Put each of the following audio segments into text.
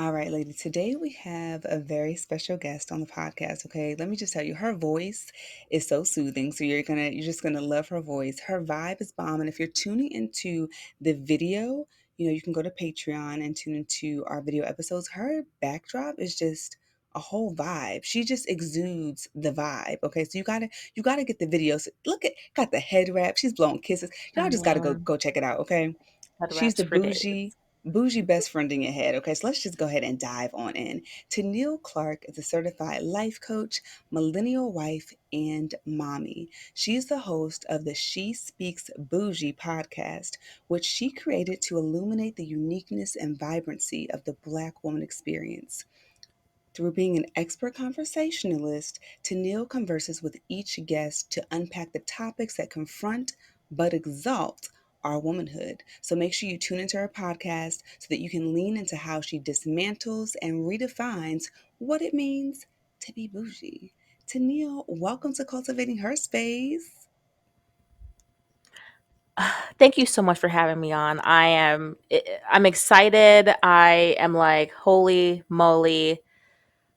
All right, lady. Today we have a very special guest on the podcast. Okay, let me just tell you, her voice is so soothing. So you're just gonna love her voice. Her vibe is bomb. And if you're tuning into the video, you can go to Patreon and tune into our video episodes. Her backdrop is just a whole vibe. She just exudes the vibe. Okay, so you gotta get the videos. Look at got the head wrap. She's blowing kisses. Y'all just gotta go check it out. Okay. Head She's wraps the for days. bougie best friend in your head. Okay, so let's just go ahead and dive on in. Tennielle Clark is a certified life coach, millennial wife, and mommy. She's the host of the She Speaks Bougie podcast, which she created to illuminate the uniqueness and vibrancy of the Black woman experience. Through being an expert conversationalist, Tennielle converses with each guest to unpack the topics that confront but exalt our womanhood. So make sure you tune into her podcast so that you can lean into how she dismantles and redefines what it means to be bougie. Tennielle, welcome to Cultivating Her Space. Thank you so much for having me on. I'm excited. I am like, holy moly.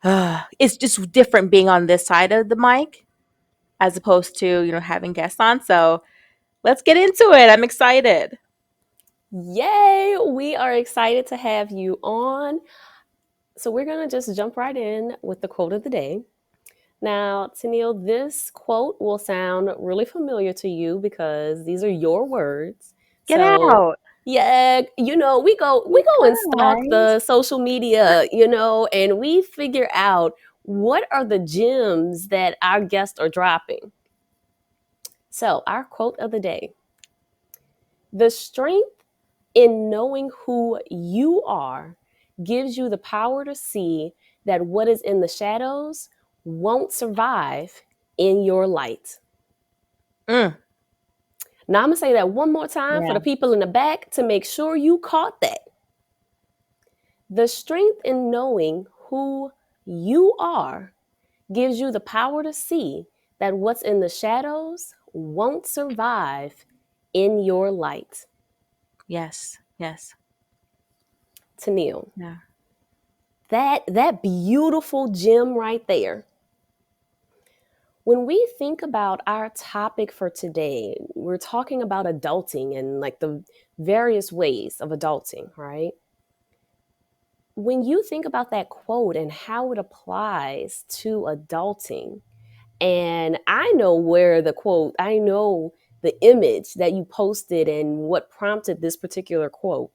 It's just different being on this side of the mic as opposed to, having guests on. So let's get into it. I'm excited. Yay! We are excited to have you on. So, we're going to just jump right in with the quote of the day. Now, Tennielle, this quote will sound really familiar to you because these are your words. Get So, out. yeah, we go and stalk Guys. the social media, and we figure out what are the gems that our guests are dropping. So, our quote of the day: the strength in knowing who you are gives you the power to see that what is in the shadows won't survive in your light. Mm, Now, I'm going to say that one more time for yeah. the people in the back to make sure you caught that. The strength in knowing who you are gives you the power to see that what's in the shadows won't survive in your light. Yes. Yes. Tennielle, Yeah. that beautiful gem right there. When we think about our topic for today, we're talking about adulting and like the various ways of adulting, right? When you think about that quote and how it applies to adulting, and I know the image that you posted and what prompted this particular quote,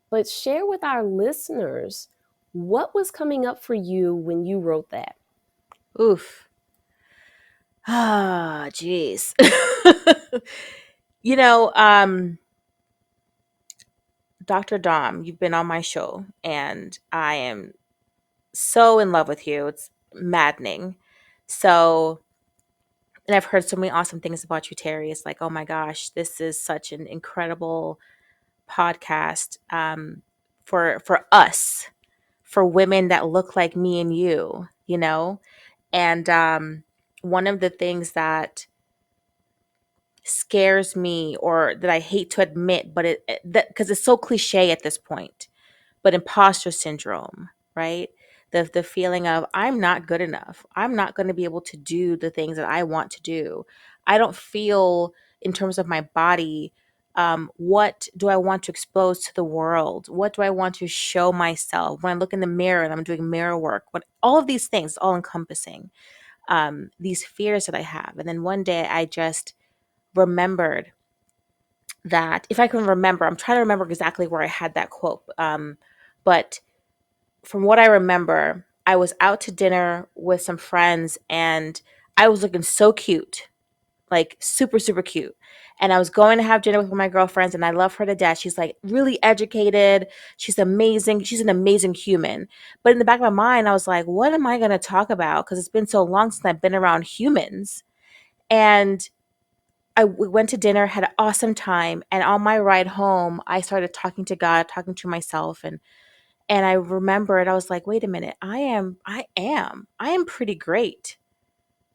but share with our listeners what was coming up for you when you wrote that. Oof. Ah, jeez. you know, um, Dr. Dom, you've been on my show, and I am so in love with you. It's maddening. So, and I've heard so many awesome things about you, Terri. It's like, oh my gosh, this is such an incredible podcast for us, for women that look like me and you. And one of the things that scares me, or that I hate to admit, but because it's so cliche at this point, but imposter syndrome, right? The feeling of I'm not good enough. I'm not going to be able to do the things that I want to do. I don't feel, in terms of my body, what do I want to expose to the world? What do I want to show myself when I look in the mirror and I'm doing mirror work? What all of these things, all encompassing, these fears that I have. And then one day I just remembered that, if I can remember, I'm trying to remember exactly where I had that quote. But from what I remember, I was out to dinner with some friends and I was looking so cute, like super, super cute. And I was going to have dinner with one of my girlfriends, and I love her to death. She's like really educated. She's amazing. She's an amazing human. But in the back of my mind, I was like, what am I going to talk about? Because it's been so long since I've been around humans. And we went to dinner, had an awesome time. And on my ride home, I started talking to God, talking to myself, and I remembered, I was like, wait a minute, I am pretty great.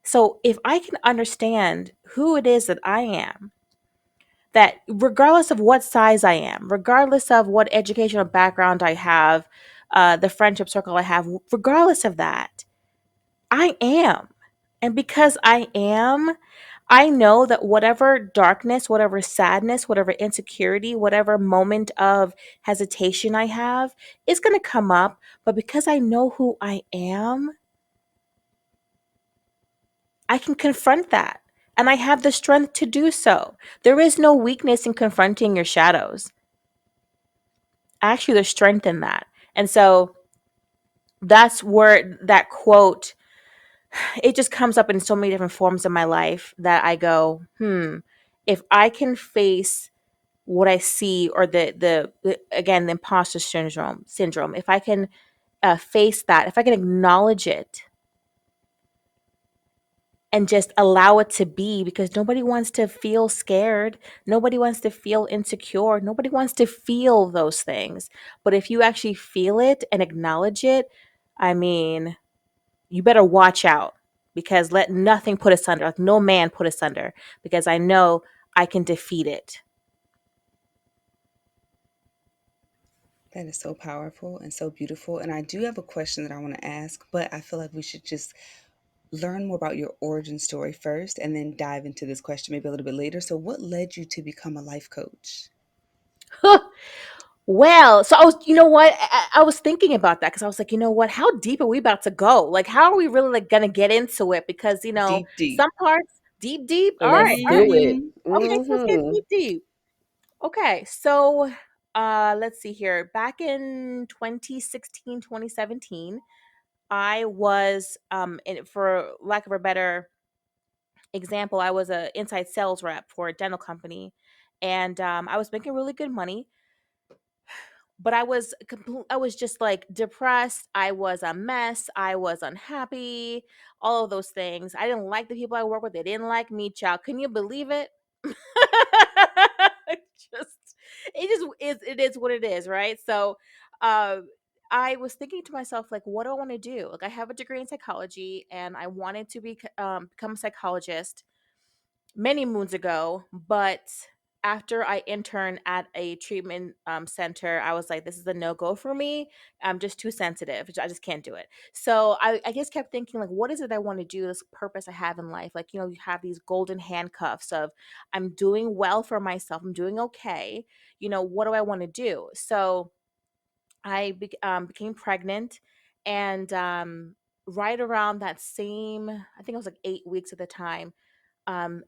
So if I can understand who it is that I am, that regardless of what size I am, regardless of what educational background I have, the friendship circle I have, regardless of that, I am. And because I am, I know that whatever darkness, whatever sadness, whatever insecurity, whatever moment of hesitation I have is going to come up. But because I know who I am, I can confront that. And I have the strength to do so. There is no weakness in confronting your shadows. Actually, there's strength in that. And so that's where that quote, it just comes up in so many different forms in my life that I go, if I can face what I see, or the again, the imposter syndrome, if I can face that, if I can acknowledge it and just allow it to be, because nobody wants to feel scared, nobody wants to feel insecure, nobody wants to feel those things. But if you actually feel it and acknowledge it, I mean, you better watch out, because let nothing put us under, like no man put us under, because I know I can defeat it. That is so powerful and so beautiful. And I do have a question that I want to ask, but I feel like we should just learn more about your origin story first and then dive into this question maybe a little bit later. So, what led you to become a life coach? Well, so I was, you know what? I was thinking about that because I was like, you know what? How deep are we about to go? Like, how are we really like gonna get into it? Because Deep, deep. some parts deep, deep. All right, Let's all right. do it. Hmm. Okay, so let's get Hmm. deep, deep. Okay, so let's see here. Back in 2016, 2017, I was for lack of a better example, I was a inside sales rep for a dental company, and I was making really good money, but I was just like depressed. I was a mess. I was unhappy. All of those things. I didn't like the people I work with. They didn't like me, child. Can you believe it? just it is what it is, right? So uh I was thinking to myself, like, what do I want to do? Like, I have a degree in psychology, and I wanted to become a psychologist many moons ago. But after I interned at a treatment center, I was like, this is a no go for me. I'm just too sensitive. I just can't do it. So I just kept thinking, like, what is it I want to do? This purpose I have in life. Like, you have these golden handcuffs of, I'm doing well for myself. I'm doing okay. What do I want to do? So became pregnant, and right around that same, I think it was like 8 weeks at the time,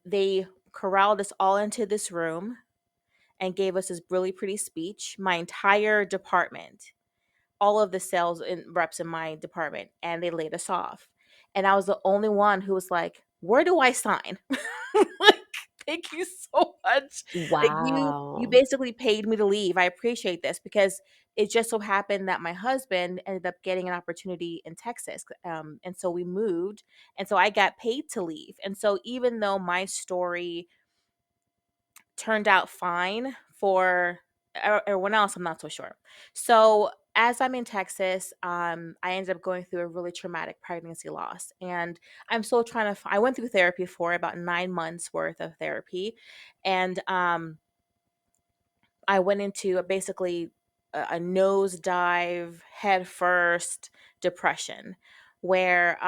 they corralled us all into this room and gave us this really pretty speech. My entire department, all of the sales and reps in my department, and they laid us off. And I was the only one who was like, "Where do I sign?" Like, thank you so much. Like, you Wow. basically paid me to leave. I appreciate this, because it just so happened that my husband ended up getting an opportunity in Texas, and so we moved, and so I got paid to leave. And so even though my story turned out fine for everyone else, I'm not so sure. So as I'm in Texas, I ended up going through a really traumatic pregnancy loss, and I'm still trying to. I went through therapy for about 9 months worth of therapy, and I went into basically a nosedive, head first depression, where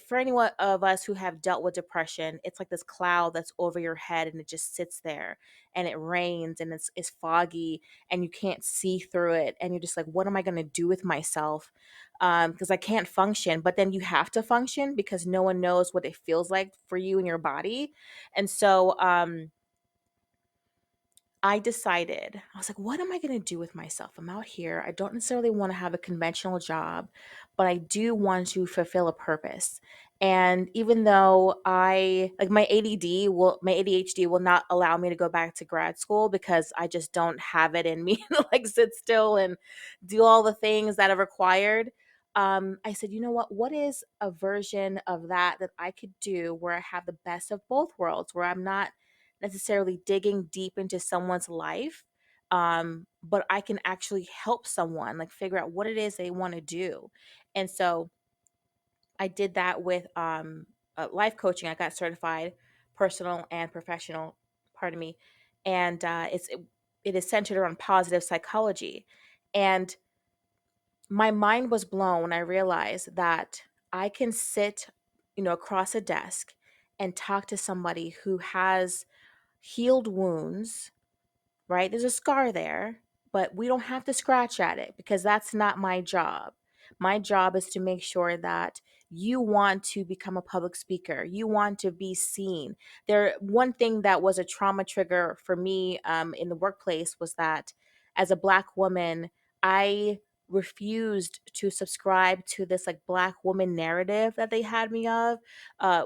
for anyone of us who have dealt with depression, it's like this cloud that's over your head, and it just sits there, and it rains, and it's foggy, and you can't see through it, and you're just like, what am I going to do with myself? Because I can't function. But then you have to function, because no one knows what it feels like for you and your body. And so I decided, I was like, what am I going to do with myself? I'm out here. I don't necessarily want to have a conventional job, but I do want to fulfill a purpose. And even though my ADHD will not allow me to go back to grad school, because I just don't have it in me to like sit still and do all the things that are required. I said, you know what is a version of that I could do, where I have the best of both worlds, where I'm not necessarily digging deep into someone's life, but I can actually help someone like figure out what it is they want to do. And so I did that with life coaching. I got certified personal and professional, pardon me, and it is centered around positive psychology. And my mind was blown when I realized that I can sit, across a desk and talk to somebody who has healed wounds, right? There's a scar there, but we don't have to scratch at it because that's not my job. My job is to make sure that you want to become a public speaker. You want to be seen. One thing that was a trauma trigger for me in the workplace was that as a Black woman, I refused to subscribe to this like Black woman narrative that they had me of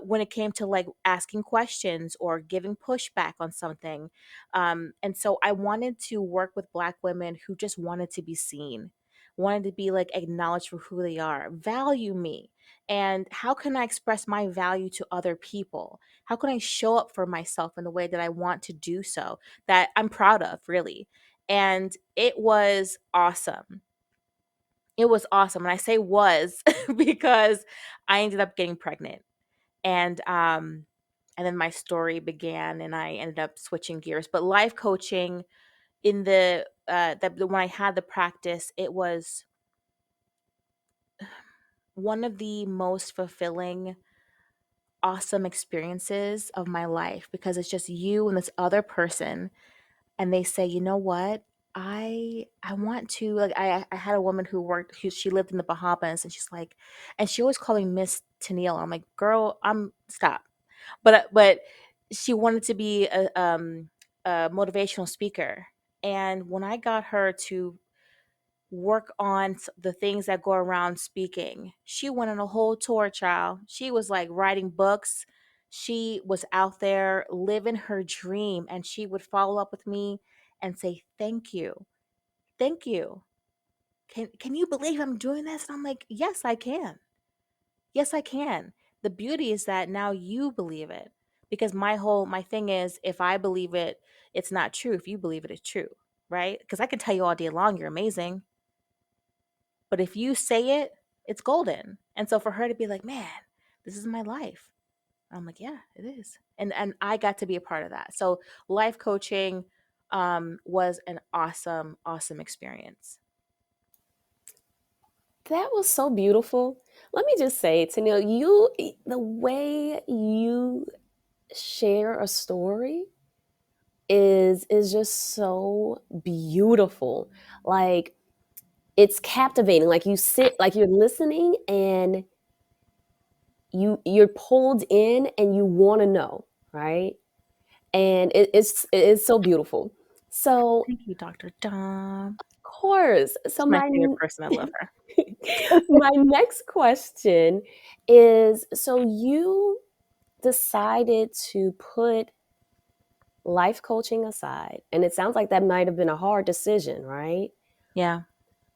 when it came to like asking questions or giving pushback on something. And so I wanted to work with Black women who just wanted to be seen, wanted to be like acknowledged for who they are, value me. And how can I express my value to other people? How can I show up for myself in the way that I want to do so, that I'm proud of, really? And it was awesome. It was awesome. And I say was because I ended up getting pregnant. And then my story began and I ended up switching gears. But life coaching in when I had the practice, it was one of the most fulfilling, awesome experiences of my life because it's just you and this other person, and they say, you know what? I want to like I had a woman she lived in the Bahamas, and she's like, and she always called me Miss Tennielle. I'm like, girl, I'm stop. But she wanted to be a motivational speaker, and when I got her to work on the things that go around speaking, she went on a whole tour, child. She was like writing books. She was out there living her dream, and she would follow up with me and say, "Thank you, thank you. Can you believe I'm doing this?" And I'm like, "Yes, I can. Yes, I can." The beauty is that now you believe it, because my thing is, if I believe it, it's not true. If you believe it, it's true, right? Because I can tell you all day long you're amazing, but if you say it, it's golden. And so for her to be like, "Man, this is my life." I'm like, "Yeah, it is." And I got to be a part of that. So life coaching was an awesome, awesome experience. That was so beautiful. Let me just say, Tennille, the way you share a story is just so beautiful. Like, it's captivating. Like, you sit, like you're listening, and you're pulled in, and you want to know, right? And it's so beautiful. So, Thank you, Dr. Dom. of course. So She's my favorite person. I love her. my next question is, so you decided to put life coaching aside, and it sounds like that might have been a hard decision, right? Yeah.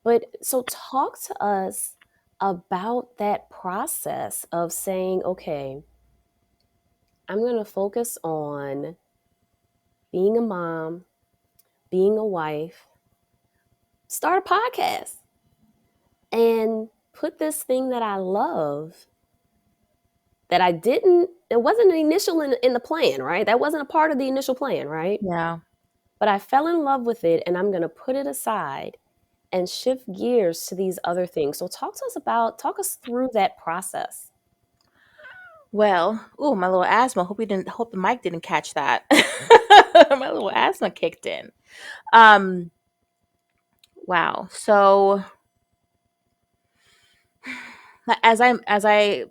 But so talk to us about that process of saying, okay, I'm going to focus on being a mom, being a wife, start a podcast, and put this thing that I love, that I didn't, it wasn't an initial in the plan, right? That wasn't a part of the initial plan, right? Yeah. But I fell in love with it, and I'm going to put it aside and shift gears to these other things. So talk us through that process. Well, oh, my little asthma. Hope the mic didn't catch that. My little asthma kicked in. Um, wow. So as I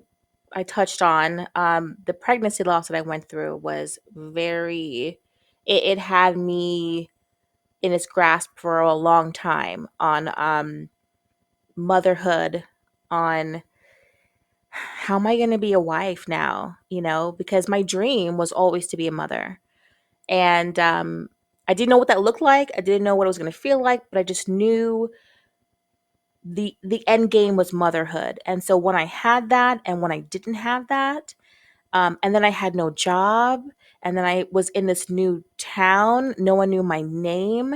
touched on, the pregnancy loss that I went through was it had me in its grasp for a long time on motherhood, on how am I going to be a wife now, because my dream was always to be a mother. And I didn't know what that looked like. I didn't know what it was going to feel like, but I just knew the end game was motherhood. And so when I had that and when I didn't have that, and then I had no job, and then I was in this new town, no one knew my name.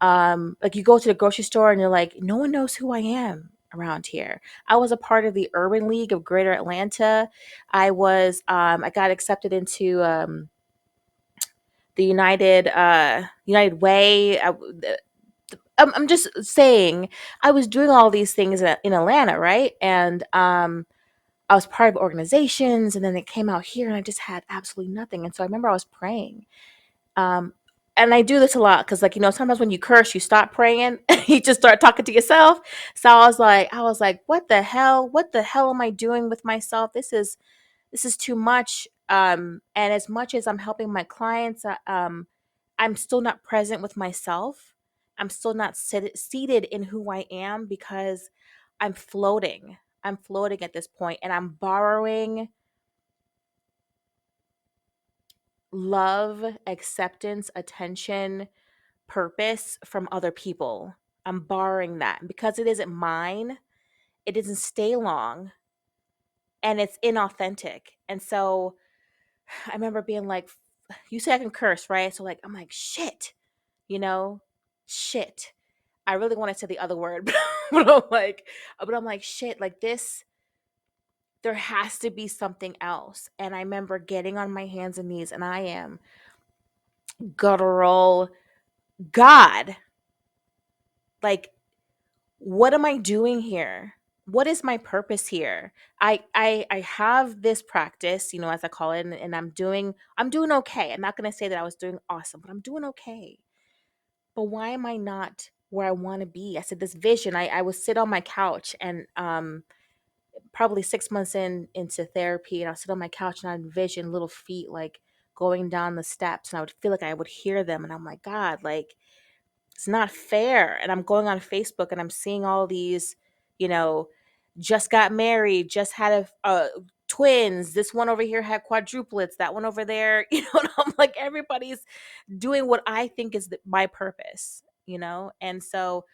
Like, you go to the grocery store and you're like, no one knows who I am around here. I was a part of the Urban League of Greater Atlanta. I got accepted into the United Way. I'm just saying, I was doing all these things in Atlanta, right? And I was part of organizations, and then it came out here, and I just had absolutely nothing. And so I remember I was praying. Um, and I do this a lot because, like, sometimes when you curse, you stop praying, you just start talking to yourself. So I was like, what the hell? What the hell am I doing with myself? This is too much. And as much as I'm helping my clients, I'm still not present with myself. I'm still not seated in who I am because I'm floating. I'm floating at this point, and I'm borrowing love, acceptance, attention, purpose from other people. I'm borrowing that. And because it isn't mine, it doesn't stay long, and it's inauthentic. And so I remember being like, you say I can curse, right? So, like, I'm like, shit, you know, shit. I really want to say the other word, but I'm like, shit, like this, there has to be something else. And I remember getting on my hands and knees, and I am guttural. God, like, what am I doing here? What is my purpose here? I have this practice, as I call it, and I'm doing okay. I'm not gonna say that I was doing awesome, but I'm doing okay. But why am I not where I want to be? I said this vision. I would sit on my couch, and probably 6 months into therapy, and I'll sit on my couch and I'd envision little feet like going down the steps, and I would feel like I would hear them, and I'm like, God, like, it's not fair. And I'm going on Facebook, and I'm seeing all these, you know, just got married, just had twins. This one over here had quadruplets. That one over there, and I'm like, everybody's doing what I think is my purpose. And so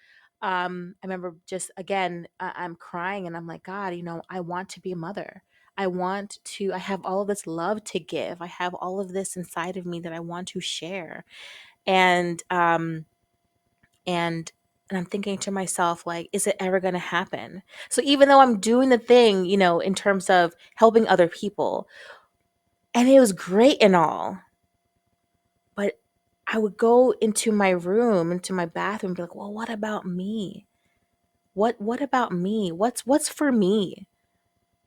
I remember just again, I'm crying, and I'm like, God, I want to be a mother. I have all of this love to give. I have all of this inside of me that I want to share. And and and I'm thinking to myself, like, is it ever going to happen? So even though I'm doing the thing, in terms of helping other people, and it was great and all, but I would go into my room, into my bathroom, and be like, well, what about me? What about me? What's for me?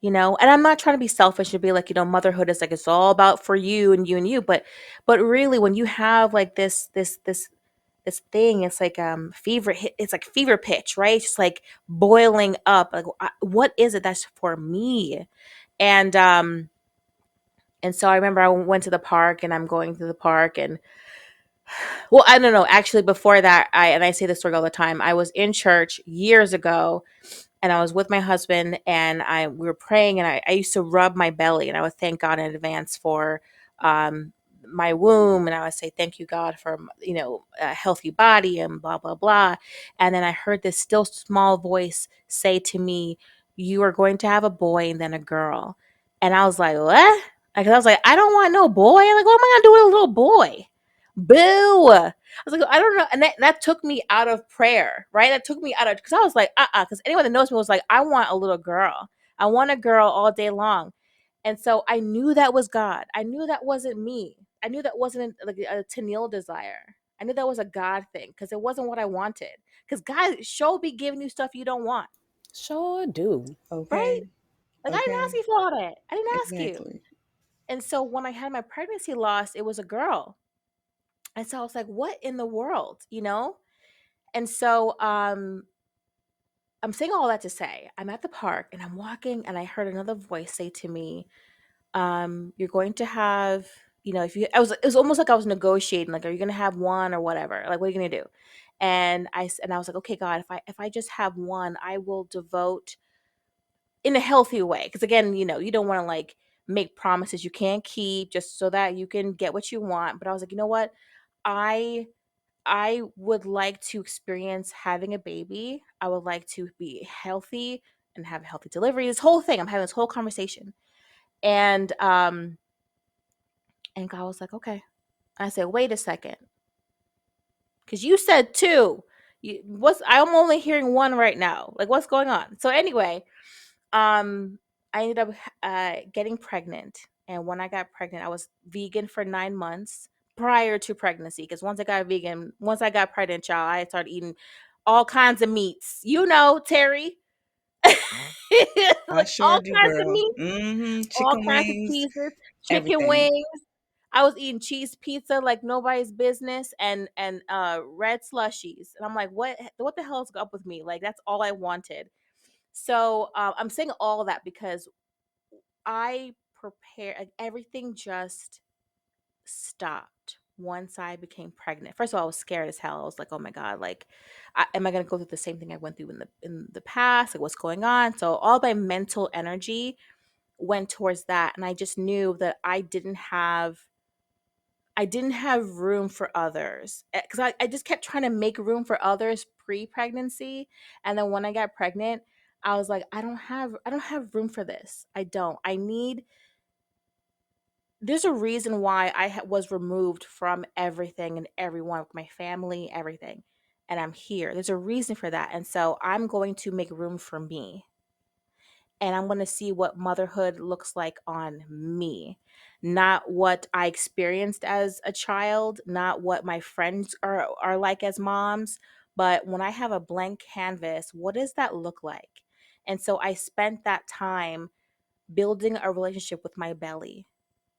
And I'm not trying to be selfish and be like, motherhood is like, it's all about for you and you and you, but really, when you have like this thing, it's like it's like fever pitch, right? It's just like boiling up, like, what is it that's for me? And so I remember I went to the park, and I'm going to the park, and well, I don't know, actually, before that, I say this story all the time. I was in church years ago, and I was with my husband, and we were praying, and I used to rub my belly, and I would thank God in advance for um, my womb, and I would say thank you, God, for a healthy body, and blah blah blah. And then I heard this still small voice say to me, "You are going to have a boy and then a girl." And I was like, "What?" Like, I was like, "I don't want no boy." I'm like, "What am I gonna do with a little boy?" Boo. I was like, I don't know. And that took me out of prayer, right? That took me out of, because I was like, because anyone that knows me was like, I want a little girl. I want a girl all day long. And so I knew that was God. I knew that wasn't me. I knew that wasn't like a Tennielle desire. I knew that was a God thing, because it wasn't what I wanted. Because God should be giving you stuff you don't want, Sure do. right? Okay. Like, I didn't ask Okay. you for all that. I didn't ask you. Exactly. And so when I had my pregnancy loss, it was a girl. And so I was like, what in the world? And so I'm saying all that to say, I'm at the park, and I'm walking, and I heard another voice say to me, you're going to have, if you, it was almost like I was negotiating, like, are you going to have one or whatever? Like, what are you going to do? And I was like, okay, God, if I just have one, I will devote in a healthy way. Cause again, you don't want to like make promises you can't keep just so that you can get what you want. But I was like, you know what? I I would like to experience having a baby. I would like to be healthy and have a healthy delivery. This whole thing, I'm having this whole conversation. And God was like, okay. I said, wait a second. Cause you said two. I'm only hearing one right now. Like, what's going on? So anyway, um, I ended up getting pregnant. And when I got pregnant, I was vegan for 9 months, prior to pregnancy, because once I got pregnant, y'all, I started eating all kinds of meats. You know, Terry. I Like sure all do, kinds of girl. meat, all Chicken kinds of wings, cheeses, chicken everything. wings. I was eating cheese pizza like nobody's business, and red slushies. And I'm like, what the hell is up with me? Like that's all I wanted. So I'm saying all that because I prepare like, everything just stopped once I became pregnant. First of all, I was scared as hell. I was like, "Oh my god, like, am I gonna go through the same thing I went through in the past? Like, what's going on?" So all my mental energy went towards that, and I just knew that I didn't have room for others because I just kept trying to make room for others pre-pregnancy, and then when I got pregnant, I was like, I don't have room for this. I don't. I need There's a reason why was removed from everything and everyone, my family, everything. And I'm here. There's a reason for that. And so I'm going to make room for me. And I'm going to see what motherhood looks like on me, not what I experienced as a child, not what my friends are like as moms, but when I have a blank canvas, what does that look like? And so I spent that time building a relationship with my belly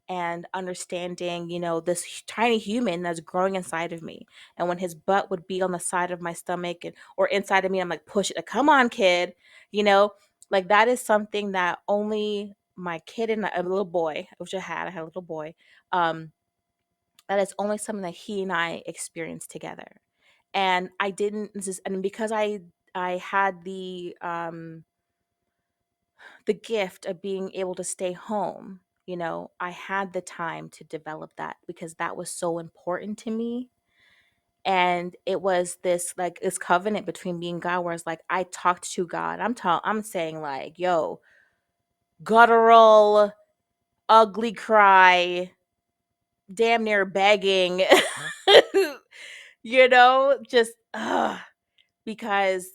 and understanding, this tiny human that's growing inside of me. And when his butt would be on the side of my stomach or inside of me, I'm like, push it. Like, come on, kid. You know, like that is something that only my kid and a little boy, which I had a little boy, that is only something that he and I experienced together. And I didn't, this is, and because I had the gift of being able to stay home. I had the time to develop that because that was so important to me. And it was this covenant between me and God where it's like I talked to God. I'm saying like, yo, guttural, ugly cry, damn near begging, just because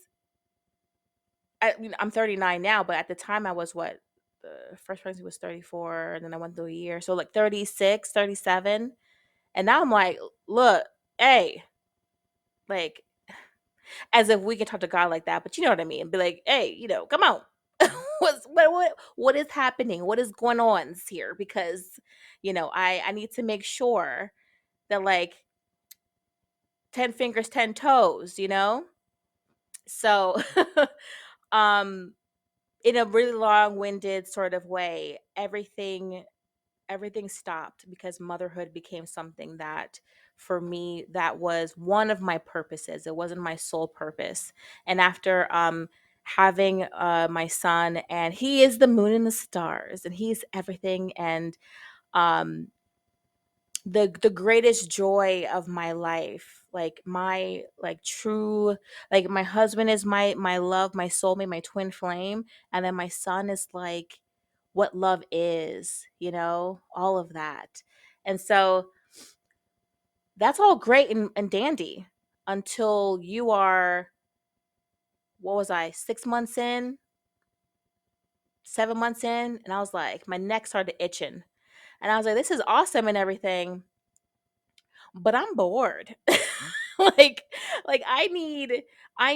I mean, I'm 39 now, but at the time I was what? The first pregnancy was 34, and then I went through a year. So like 36, 37. And now I'm like, look, hey, like as if we can talk to God like that, but you know what I mean? Be like, hey, come on. What is happening? What is going on here? Because, I need to make sure that like 10 fingers, 10 toes. So um in a really long-winded sort of way, everything stopped because motherhood became something that for me that was one of my purposes. It wasn't my sole purpose. And after having my son, and he is the moon and the stars, and he's everything, and um the greatest joy of my life, like my like true, like my husband is my love, my soulmate, my twin flame, and then my son is like what love is, all of that. And so that's all great and dandy until you are, what was I, 6 months in, 7 months in, and I was like, my neck started itching, and I was like, this is awesome and everything, but I'm bored. like like I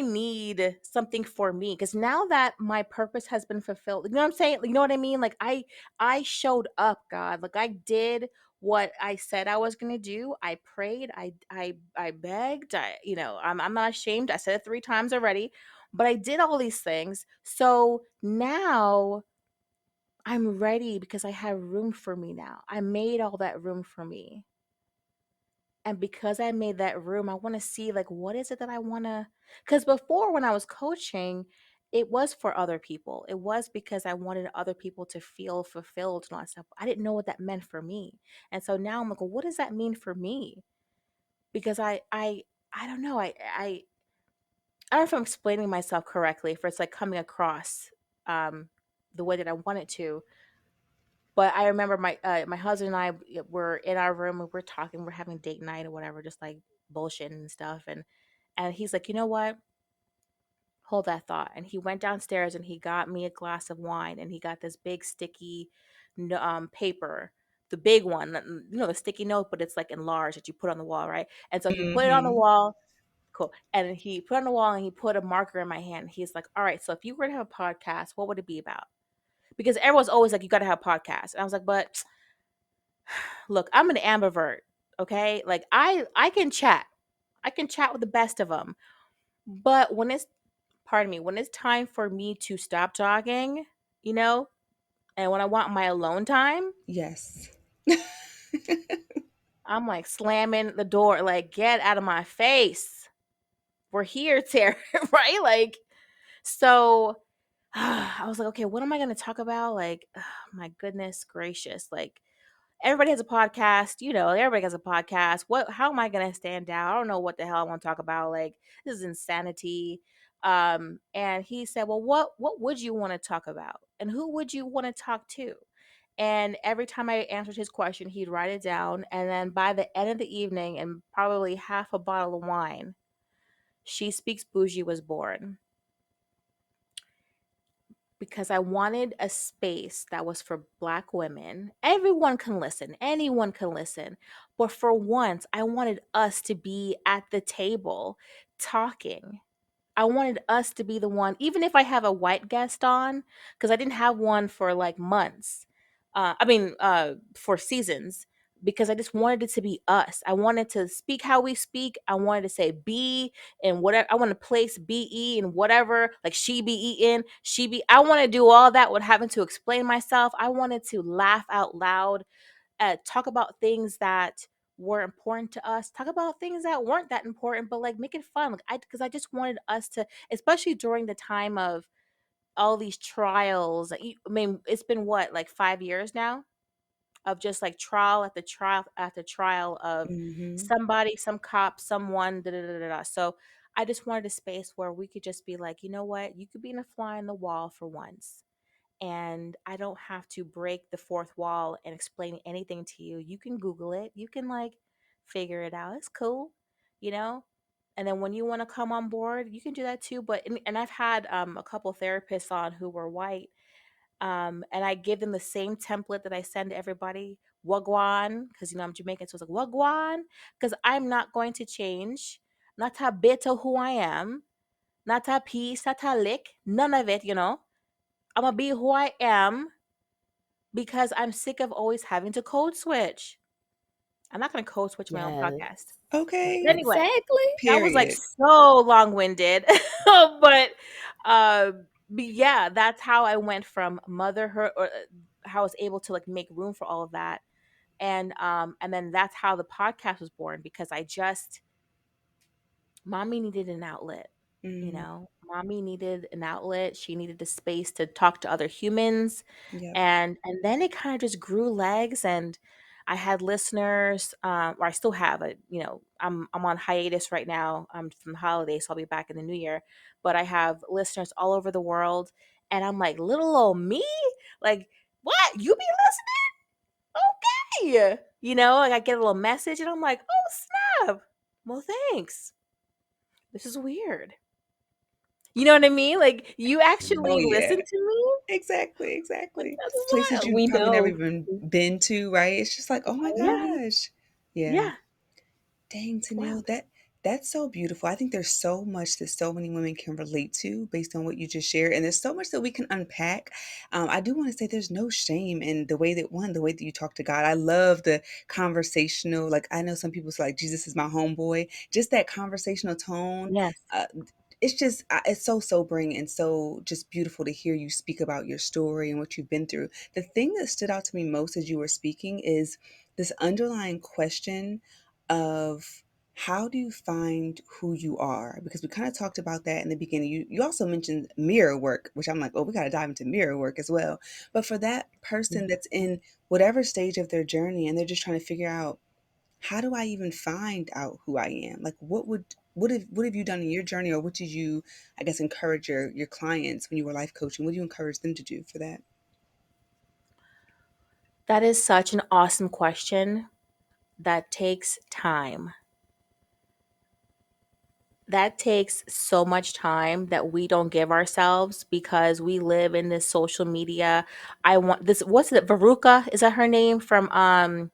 need something for me, because now that my purpose has been fulfilled, you know what I'm saying? You know what I mean? Like I showed up, God. Like I did what I said I was gonna do. I prayed, I begged, I'm not ashamed. I said it 3 times already, but I did all these things. So now I'm ready because I have room for me now. I made all that room for me. And because I made that room, I want to see like what is it that I want to, cuz before when I was coaching, it was for other people. It was because I wanted other people to feel fulfilled and all that stuff. I didn't know what that meant for me. And so now I'm like, well, what does that mean for me? Because I don't know. I don't know if I'm explaining myself correctly, if it's like coming across um the way that I want it to. But I remember my husband and I were in our room and we're talking, we're having date night or whatever, just like bullshitting and stuff. And he's like, you know what? Hold that thought. And he went downstairs and he got me a glass of wine, and he got this big sticky paper the big one, the sticky note, but it's like enlarged that you put on the wall, right? And so he put it on the Mm-hmm. wall. Cool. And he put it on the wall and he put a marker in my hand. He's like, all right, so if you were to have a podcast, what would it be about? Because everyone's always like, you got to have a podcast. And I was like, but look, I'm an ambivert. Okay. Like I can chat. I can chat with the best of them. But pardon me, when it's time for me to stop jogging, you know, and when I want my alone time, Yes. I'm like slamming the door, like, get out of my face. We're here, Terry, right? Like, so I was like, okay, what am I going to talk about? Like, my goodness gracious. Like, everybody has a podcast, everybody has a podcast. How am I going to stand out? I don't know what the hell I want to talk about. Like, this is insanity. And he said, well, what would you want to talk about? And who would you want to talk to? And every time I answered his question, he'd write it down. And then by the end of the evening, and probably half a bottle of wine, She Speaks Bougie was born, because I wanted a space that was for Black women. Everyone can listen, anyone can listen. But for once, I wanted us to be at the table talking. I wanted us to be the one, even if I have a white guest on, because I didn't have one for like months. For seasons, because I just wanted it to be us. I wanted to speak how we speak. I wanted to say be and whatever. I want to place be and whatever, like she be eating, she be. I want to do all that without having to explain myself. I wanted to laugh out loud, talk about things that were important to us, talk about things that weren't that important, but like make it fun. Like because I just wanted us to, especially during the time of all these trials. I mean, it's been what, like 5 years now of just like trial after trial after trial of Mm-hmm. somebody, some cop, someone, da da da da. Da. So I just wanted a space where we could just be like, you know what, you could be in a fly on the wall for once, and I don't have to break the fourth wall and explain anything to you. You can Google it. You can like figure it out. It's cool, you know? And then when you want to come on board, you can do that too. But and I've had a couple therapists on who were white, and I give them the same template that I send to everybody. Wagwan, because I'm Jamaican, so it's like wagwan, because I'm not going to change. Not a bit of who I am, not a piece, not a lick, none of it. I'm gonna be who I am because I'm sick of always having to code switch. I'm not gonna code switch my own Yes. podcast. But Okay. anyway, Exactly. that was like Period. so long winded. but uh but yeah, that's how I went from motherhood, or how I was able to like make room for all of that. And then that's how the podcast was born, because I just mommy needed an outlet. Mm, Mommy needed an outlet. She needed a space to talk to other humans. yep. And then it kind of just grew legs, and I had listeners, or I still have it. I'm on hiatus right now, from the holidays, so I'll be back in the new year. But I have listeners all over the world, and I'm like, little old me? Like, what? You be listening? Okay. Like I get a little message and I'm like, oh snap. Well, thanks. This is weird. You know what I mean? Like, you Oh actually yeah. listen to me? Exactly, Like, exactly. that's It's places wild. you've We probably never know. even been to, right? It's just like, oh my Yeah, gosh. Yeah. yeah, Dang, it's Tennielle, wild. that's so beautiful. I think there's so much that so many women can relate to based on what you just shared, and there's so much that we can unpack. I do want to say there's no shame in the way that you talk to God. I love the conversational. Like I know some people say like Jesus is my homeboy. Just that conversational tone. Yes. Uh, it's just it's so sobering and so just beautiful to hear you speak about your story and what you've been through. The thing that stood out to me most as you were speaking is this underlying question of how do you find who you are? Because we kind of talked about that in the beginning. You also mentioned mirror work, which I'm like, oh, we got to dive into mirror work as well. But for that person Yeah. that's in whatever stage of their journey and they're just trying to figure out, how do I even find out who I am? Like what have you done in your journey, or what did you, I guess, encourage your clients when you were life coaching? What do you encourage them to do for that? That is such an awesome question that takes time. That takes so much time that we don't give ourselves because we live in this social media. I want this. What's it? Veruca, is that her name from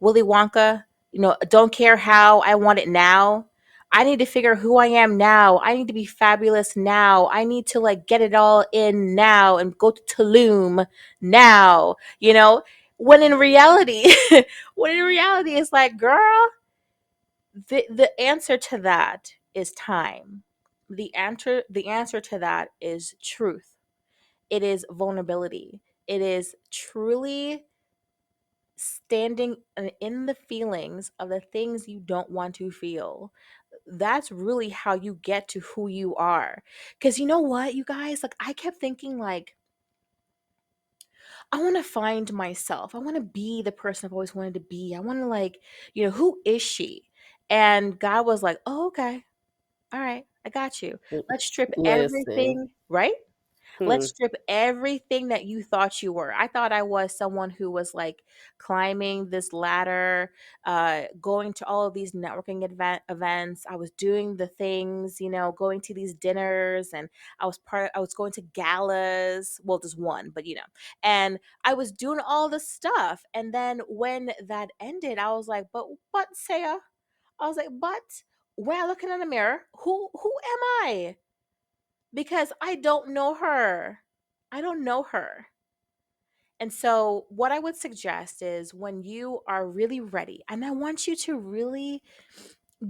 Willy Wonka? You know, don't care how, I want it now. I need to figure who I am now. I need to be fabulous now. I need to like get it all in now and go to Tulum now. You know, when in reality, when in reality, it's like, girl, the answer to that is time. The answer to that is truth. It is vulnerability. It is truly standing in the feelings of the things you don't want to feel. That's really how you get to who you are. Cuz you know what, you guys, like I kept thinking like I want to find myself. I want to be the person I've always wanted to be. I want to like, who is she? And God was like, "Oh, okay. All right. I got you. Let's strip Listen. everything, right? Hmm. Let's strip everything that you thought you were. I thought I was someone who was like climbing this ladder, going to all of these networking events. I was doing the things, going to these dinners, and I was going to galas. Well, just one, but and I was doing all this stuff. And then when that ended, I was like, but Saya, I was like, but when I look in the mirror, who am I? Because I don't know her. I don't know her. And so, what I would suggest is when you are really ready, and I want you to really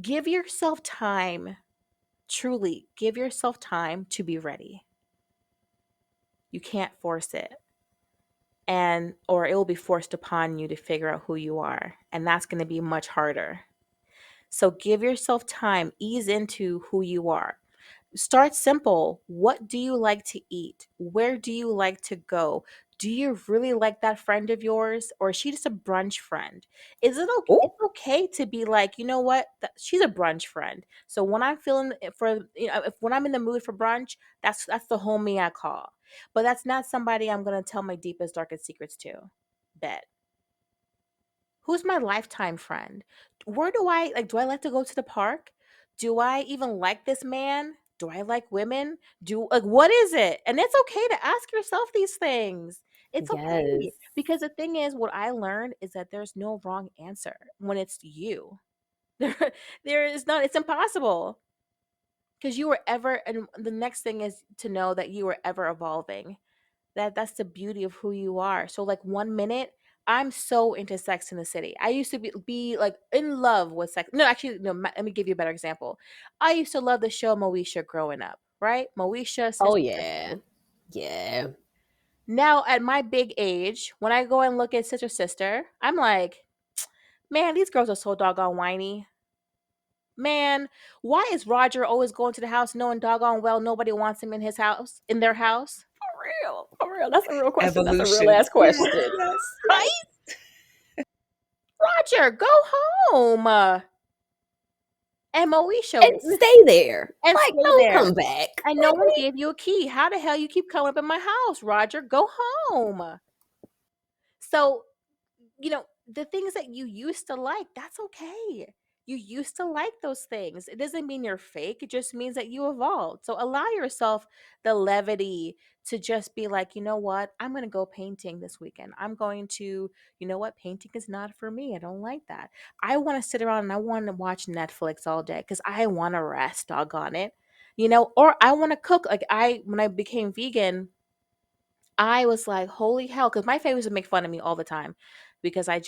give yourself time, truly give yourself time to be ready. You can't force it. And, or it will be forced upon you to figure out who you are. And that's going to be much harder. So, give yourself time, ease into who you are. Start simple. What do you like to eat? Where do you like to go? Do you really like that friend of yours, or is she just a brunch friend? Is it okay? Oh, It's okay to be like, you know what? She's a brunch friend. So when I'm feeling it for, if when I'm in the mood for brunch, that's the homie I call. But that's not somebody I'm gonna tell my deepest, darkest secrets to. Bet. Who's my lifetime friend? Where do I like do I like to go to the park? Do I even like this man? Do I like women? Do like what is it? And it's okay to ask yourself these things. It's yes. okay. Because the thing is what I learned is that there's no wrong answer when it's you. There there is not, it's impossible. Because you were ever, and the next thing is to know that you are ever evolving. That's the beauty of who you are. So like 1 minute, I'm so into Sex in the City. I used to be like in love with sex. No, actually, no. Let me give you a better example. I used to love the show Moesha growing up. Right, Moesha, Oh Sister yeah. Sister. Yeah. Now at my big age, when I go and look at Sister Sister, I'm like, man, these girls are so doggone whiny. Man, why is Roger always going to the house knowing doggone well nobody wants him in his house, in their house? For real. For real. That's a real question. That's a real Evolution. ass Yes, question. yes, Right? yes. Roger, go home. And Moesha, And stay there. and Like, stay don't there. come back. And no Like one gave you a key. How the hell you keep coming up in my house, Roger? Go home. So the things that you used to like, that's okay. You used to like those things. It doesn't mean you're fake. It just means that you evolved. So allow yourself the levity to just be like, you know what? I'm going to go painting this weekend. I'm going to, you know what? Painting is not for me. I don't like that. I want to sit around and I want to watch Netflix all day because I want to rest, doggone it. Or I want to cook. Like when I became vegan, I was like, holy hell, because my family used to make fun of me all the time because I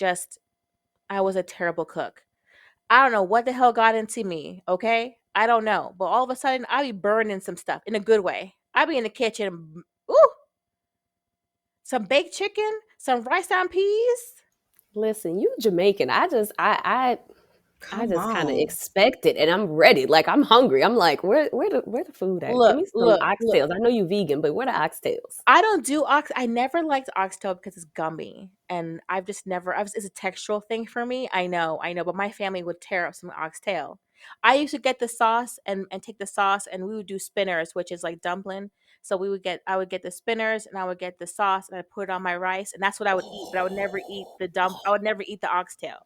was a terrible cook. I don't know what the hell got into me, okay? I don't know. But all of a sudden, I be burning some stuff in a good way. I be in the kitchen, ooh, some baked chicken, some rice and peas. listen, you Jamaican. I Come just kind of on. expect it and I'm ready. Like I'm hungry. I'm like, where the food at? Give Look, me some look, look. oxtails. I know you vegan, but where the oxtails? I don't do I never liked oxtail because it's gummy, and I've just never. It's a textural thing for me. I know, but my family would tear up some oxtail. I used to get the sauce and take the sauce, and we would do spinners, which is like dumpling. So I would get the spinners, and I would get the sauce, and I put it on my rice, and that's what I would eat. But I would never eat the dump. I would never eat the oxtail.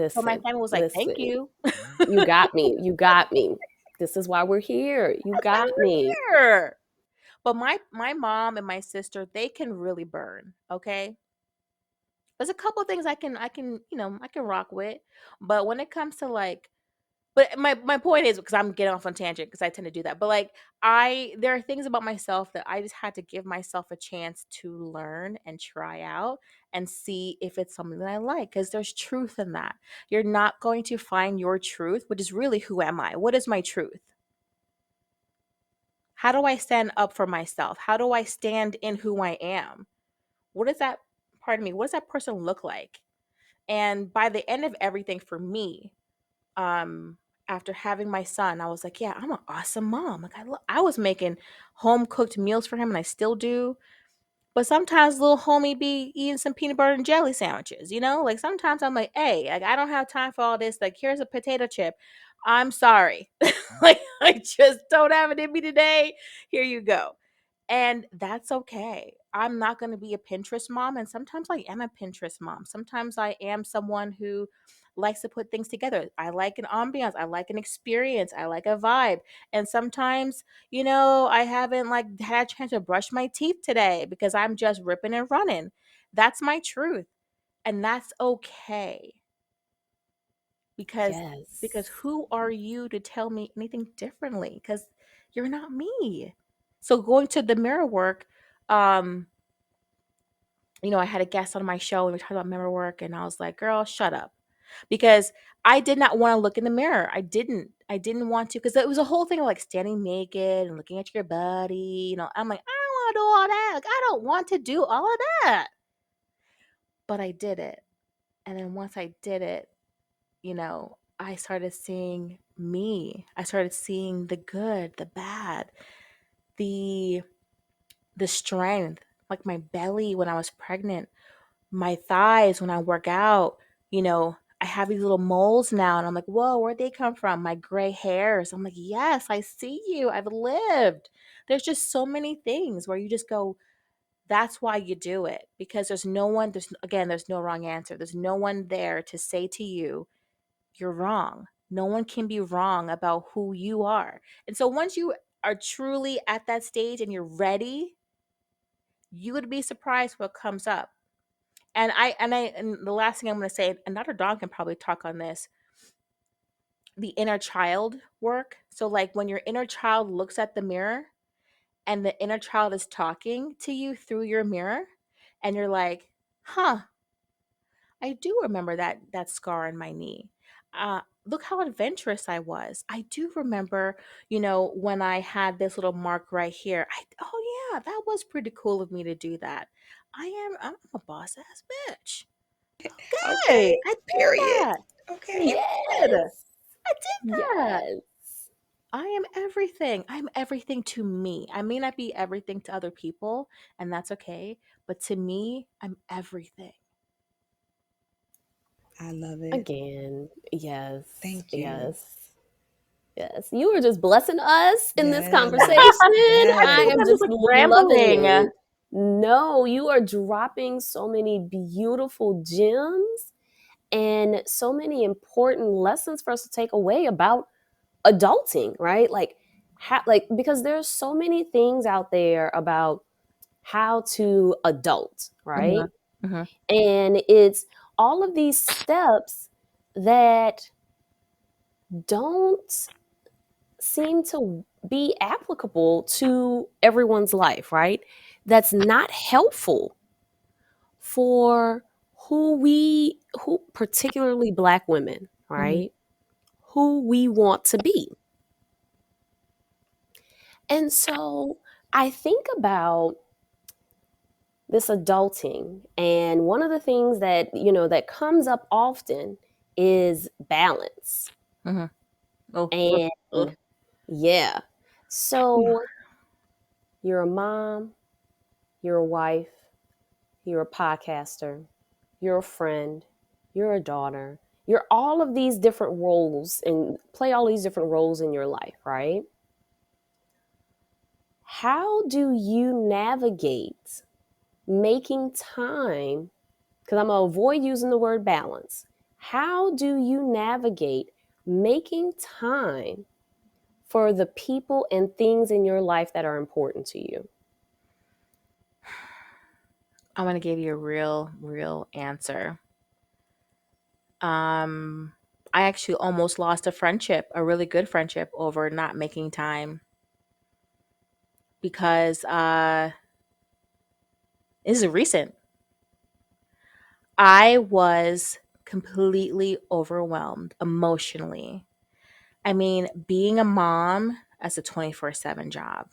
So my Listen, family was like, "Thank listen. you." You got me. You got me. This is why we're here. You That's why got me. we're here. But my mom and my sister, they can really burn. Okay, there's a couple of things I can rock with, but when it comes to like, but my point is, because I'm getting off on tangent because I tend to do that. But like, I there are things about myself that I just had to give myself a chance to learn and try out and see if it's something that I like, because there's truth in that. You're not going to find your truth, which is really, who am I? What is my truth? How do I stand up for myself? How do I stand in who I am? What does that pardon me, what does that person look like? And by the end of everything for me, um after having my son, I was like, yeah, I'm an awesome mom. Like, I was making home cooked meals for him, and I still do. But sometimes little homie be eating some peanut butter and jelly sandwiches, like sometimes I'm like, hey, like, I don't have time for all this. Like, here's a potato chip. I'm sorry. Like, I just don't have it in me today. Here you go. And that's okay. I'm not going to be a Pinterest mom. And sometimes I am a Pinterest mom. Sometimes I am someone who likes to put things together. I like an ambiance. I like an experience. I like a vibe. And sometimes, I haven't like had a chance to brush my teeth today because I'm just ripping and running. That's my truth. And that's okay. Because Yes. who are you to tell me anything differently? Because you're not me. So going to the mirror work, um, I had a guest on my show and we talked about mirror work, and I was like, girl, shut up. Because I did not want to look in the mirror. I didn't. I didn't want to, because it was a whole thing of like standing naked and looking at your body. I'm like, I don't want to do all that. Like, I don't want to do all of that. But I did it. And then once I did it, I started seeing me. I started seeing the good, the bad, the strength, like my belly when I was pregnant, my thighs when I work out. I have these little moles now, and I'm like, whoa, where'd they come from? My gray hairs. I'm like, yes, I see you. I've lived. There's just so many things where you just go, that's why you do it, because there's no wrong answer. There's no one there to say to you, you're wrong. No one can be wrong about who you are. And so once you are truly at that stage and you're ready, you would be surprised what comes up. And the last thing I'm going to say, and Dr. Dawn can probably talk on this, the inner child work. So like when your inner child looks at the mirror and the inner child is talking to you through your mirror, and you're like, huh, I do remember that scar on my knee. Look how adventurous I was. I do remember, when I had this little mark right here. Oh yeah, that was pretty cool of me to do that. I'm a boss ass bitch. Okay. Okay, I did Period. that. Okay. I did. Yes. I did that. Yes. I am everything. I'm everything to me. I may not be everything to other people, and that's okay. But to me, I'm everything. I love it. Again, yes. Thank you. Yes. Yes. You are just blessing us in this conversation. Yes. I feel I like am Yes. I'm just just like loving rambling. it. No, you are dropping so many beautiful gems and so many important lessons for us to take away about adulting, right? Like because there's so many things out there about how to adult, right? Mhm, mhm, And it's all of these steps that don't seem to be applicable to everyone's life, right? That's not helpful for who particularly black women, mhm, right? Who we want to be. And so I think about this adulting, and one of the things that comes up often is balance. mhm. Oh, ugh, And ugh. yeah. So you're a mom, you're a wife, you're a podcaster, you're a friend, you're a daughter. You're all of these different roles and play all these different roles in your life, right? How do you navigate making time? Because I'm going to avoid using the word balance. How do you navigate making time for the people and things in your life that are important to you? I'm gonna give you a real answer. Um, I actually almost lost a friendship, a really good friendship, over not making time because this is recent. I was completely overwhelmed emotionally. I mean, being a mom as a 24/7 job,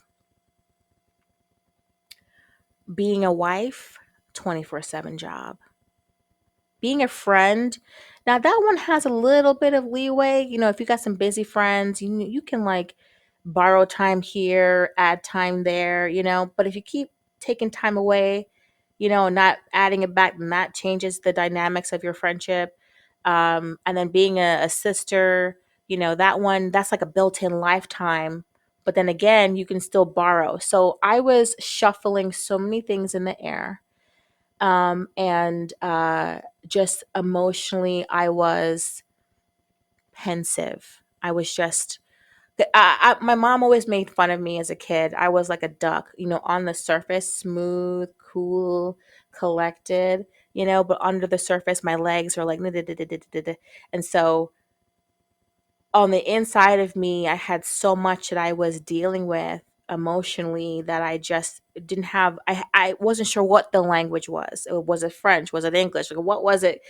being a wife, 24/7 job, being a friend. Now that one has a little bit of leeway. If you got some busy friends, you can like borrow time here, add time there, but if you keep taking time away, not adding it back, then that changes the dynamics of your friendship. And then being a sister, that one, that's like a built-in lifetime. But then again, you can still borrow. So I was shuffling so many things in the air. And just emotionally, I was pensive. I was just, my mom always made fun of me as a kid. I was like a duck, on the surface, smooth, cool, collected, but under the surface, my legs are like, and so on the inside of me, I had so much that I was dealing with emotionally that I just didn't have. I wasn't sure what the language was. Was it French? Was it English? Like, what was it?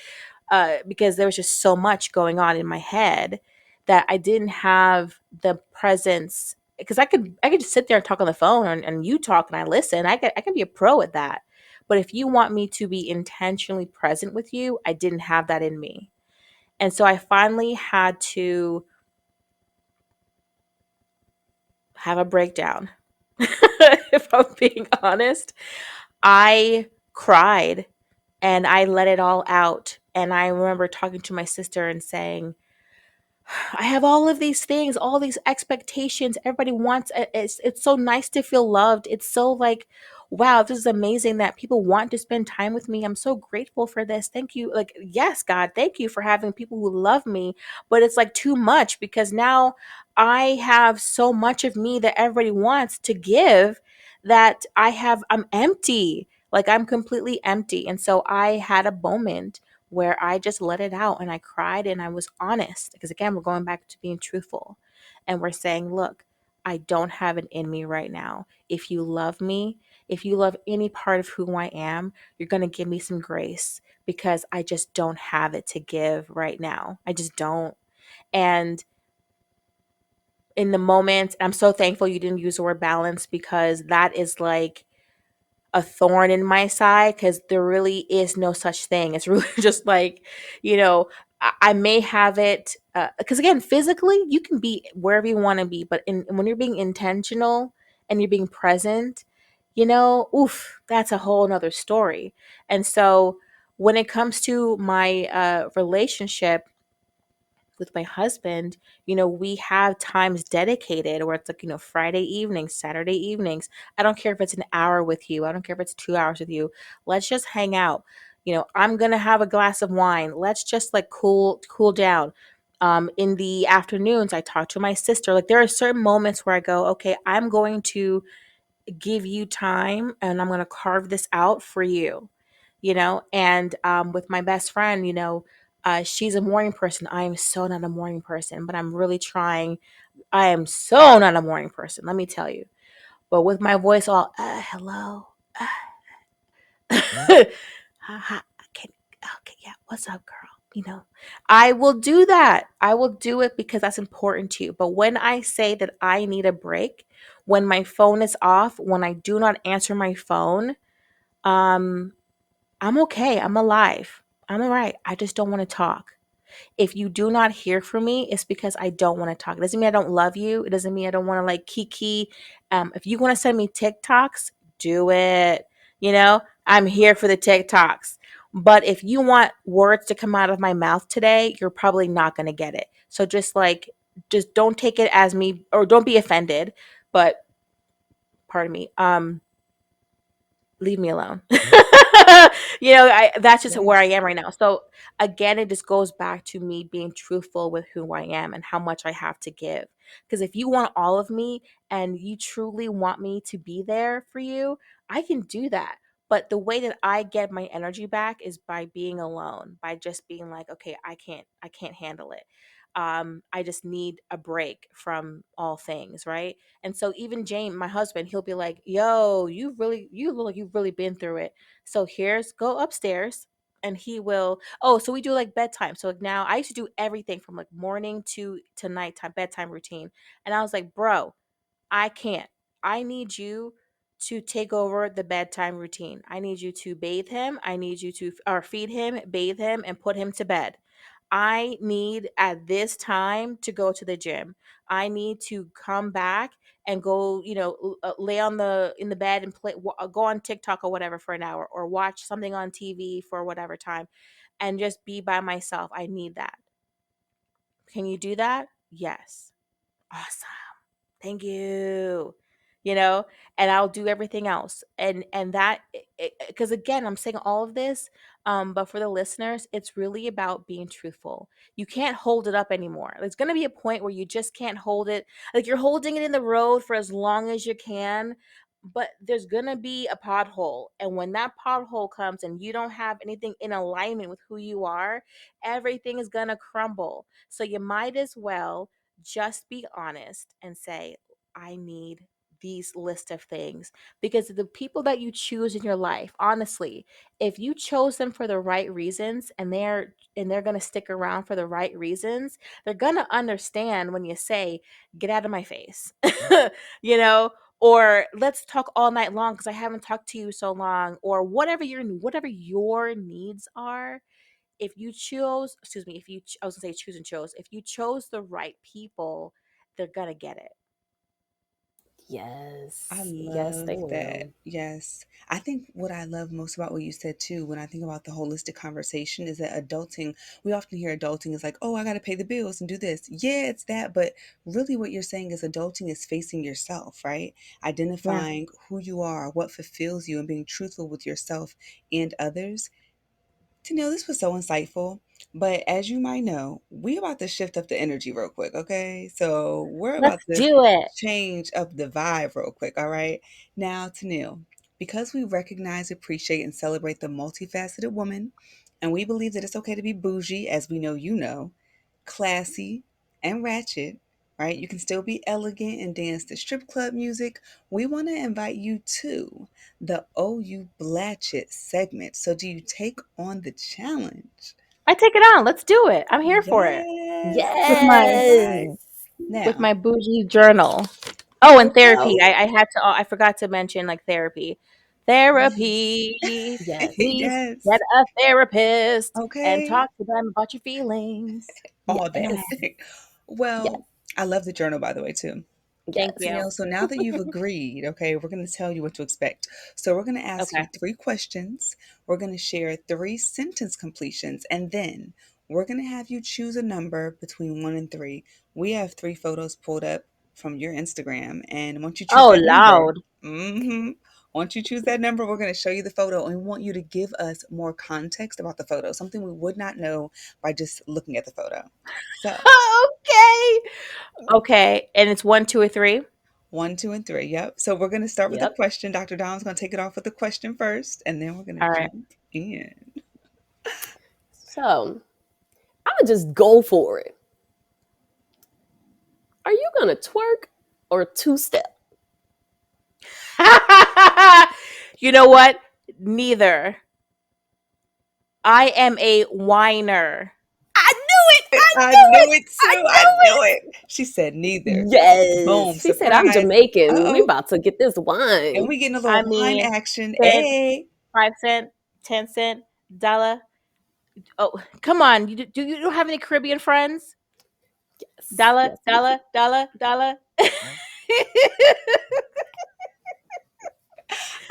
Because there was just so much going on in my head that I didn't have the presence. Because I could just sit there and talk on the phone, and you talk and I listen. I can be a pro at that. But if you want me to be intentionally present with you, I didn't have that in me. And so I finally had to have a breakdown. If I'm being honest, I cried and I let it all out. And I remember talking to my sister and saying, I have all of these things, all these expectations. Everybody wants it's so nice to feel loved. It's so like, wow, this is amazing that people want to spend time with me. I'm so grateful for this. Thank you. Like, yes, God, thank you for having people who love me. But it's like too much because now I have so much of me that everybody wants to give that I'm empty. Like I'm completely empty. And so I had a moment where I just let it out and I cried and I was honest. Because again, we're going back to being truthful and we're saying, look, I don't have it in me right now. If you love me, if you love any part of who I am, you're going to give me some grace because I just don't have it to give right now. I just don't. And in the moment, I'm so thankful you didn't use the word balance because that is like a thorn in my side because there really is no such thing. It's really just like, you know, I may have it because again, physically you can be wherever you want to be, but when you're being intentional and you're being present, oof, that's a whole nother story. And so when it comes to my relationship with my husband, we have times dedicated where it's like, Friday evenings, Saturday evenings. I don't care if it's an hour with you. I don't care if it's 2 hours with you. Let's just hang out. I'm going to have a glass of wine. Let's just like cool down. In the afternoons, I talk to my sister. Like there are certain moments where I go, okay, I'm going to give you time and I'm going to carve this out for you, and with my best friend, she's a morning person. I am so not a morning person, but I'm really trying. I am so not a morning person, let me tell you. But with my voice all, hello, hi, can, okay, yeah, what's up, girl? I will do that. I will do it because that's important to you. But when I say that I need a break, when my phone is off, when I do not answer my phone, um, I'm okay. I'm alive. I'm all right. I just don't want to talk. If you do not hear from me, it's because I don't want to talk. It doesn't mean I don't love you. It doesn't mean I don't want to like kiki. If you want to send me TikToks, do it. I'm here for the TikToks. But if you want words to come out of my mouth today, you're probably not going to get it. So just don't take it as me or don't be offended. But pardon me. Leave me alone. That's just where I Yes. am right now. So again, it just goes back to me being truthful with who I am and how much I have to give. Because if you want all of me and you truly want me to be there for you, I can do that. But the way that I get my energy back is by being alone, by just being like, okay, I can't handle it. I just need a break from all things, right? And so even James, my husband, he'll be like, yo, you look like you've really been through it. So here's go upstairs, and he will, oh, so we do like bedtime. So like now I used to do everything from like morning to nighttime bedtime routine. And I was like, bro, I can't. I need you to take over the bedtime routine. I need you to bathe him. I need you to or feed him, bathe him, and put him to bed. I need at this time to go to the gym. I need to come back and go, lay on the in the bed and go on TikTok or whatever for an hour, or watch something on TV for whatever time, and just be by myself. I need that. Can you do that? Yes. Awesome. Thank you. You know, and I'll do everything else. And that, because again, I'm saying all of this, but for the listeners, it's really about being truthful. You can't hold it up anymore. There's going to be a point where you just can't hold it. Like you're holding it in the road for as long as you can, but there's going to be a pothole. And when that pothole comes and you don't have anything in alignment with who you are, everything is going to crumble. So you might as well just be honest and say, I need these list of things, because the people that you choose in your life, honestly, if you chose them for the right reasons, and they're going to stick around for the right reasons, they're going to understand when you say, get out of my face. you know or let's talk all night long because I haven't talked to you so long, or whatever your needs are. If you chose, excuse me, if you, I was gonna say choose and chose, if you chose the right people, they're gonna get it. I Yes. Yes, love they that. will. Yes. I think what I love most about what you said too, when I think about the holistic conversation, is that adulting, we often hear adulting is like, oh, I got to pay the bills and do this. Yeah, it's that. But really, what you're saying is adulting is facing yourself, right? Yeah. Identifying who you are, what fulfills you, and being truthful with yourself and others. Tanil, this was so insightful. But as you might know, we about to shift up the energy real quick, okay? So we're Let's about to do it. change up the vibe real quick, all right? Now, Tanil, because we recognize, appreciate, and celebrate the multifaceted woman, and we believe that it's okay to be bougie, as we know you know, classy, and ratchet, right? You can still be elegant and dance to strip club music. We want to invite you to the Oh You Blatchet segment. So, do you take on the challenge? I take it on. Let's do it. I'm here for it. Yes. With my All right. Yes. with Now, my bougie journal. Oh, and Let's therapy. go. I had to. I forgot to mention like therapy. yes. Therapy. Yes. Please yes. get a therapist and Okay. talk to them about your feelings. All that. Yes. Well, Yes. I love the journal, by the way, too. Thank Yes. you. Tanel, so now that you've agreed, okay, we're going to tell you what to expect. So we're going to ask you Okay. three questions. We're going to share three sentence completions, and then we're going to have you choose a number between one and three. We have three photos pulled up from your Instagram, and once you choose Oh, that number, loud. once you choose that number, we're going to show you the photo, and we want you to give us more context about the photo, something we would not know by just looking at the photo. So, Okay. Okay. And it's one, two, or three. one, two, and three. Yep. So we're going to start with a Yep. question. Dr. Dom's going to take it off with the question first, and then we're going to All right. jump in. So I would just go for it. Are you gonna twerk or two step? You know what? Neither. I am a whiner. I knew it. I I knew knew it. it I too. I knew knew it. She said neither. it. Boom. Yes. She said I'm Surprise. Uh Jamaican. We oh. about to get this And wine. we getting a I little wine mean, action. 10, Hey. 5 cent, 10 cent, dollar. Oh, come on. You don't have any Caribbean friends? Yes. Dollar, Yes, we do. dollar, dollar, dollar.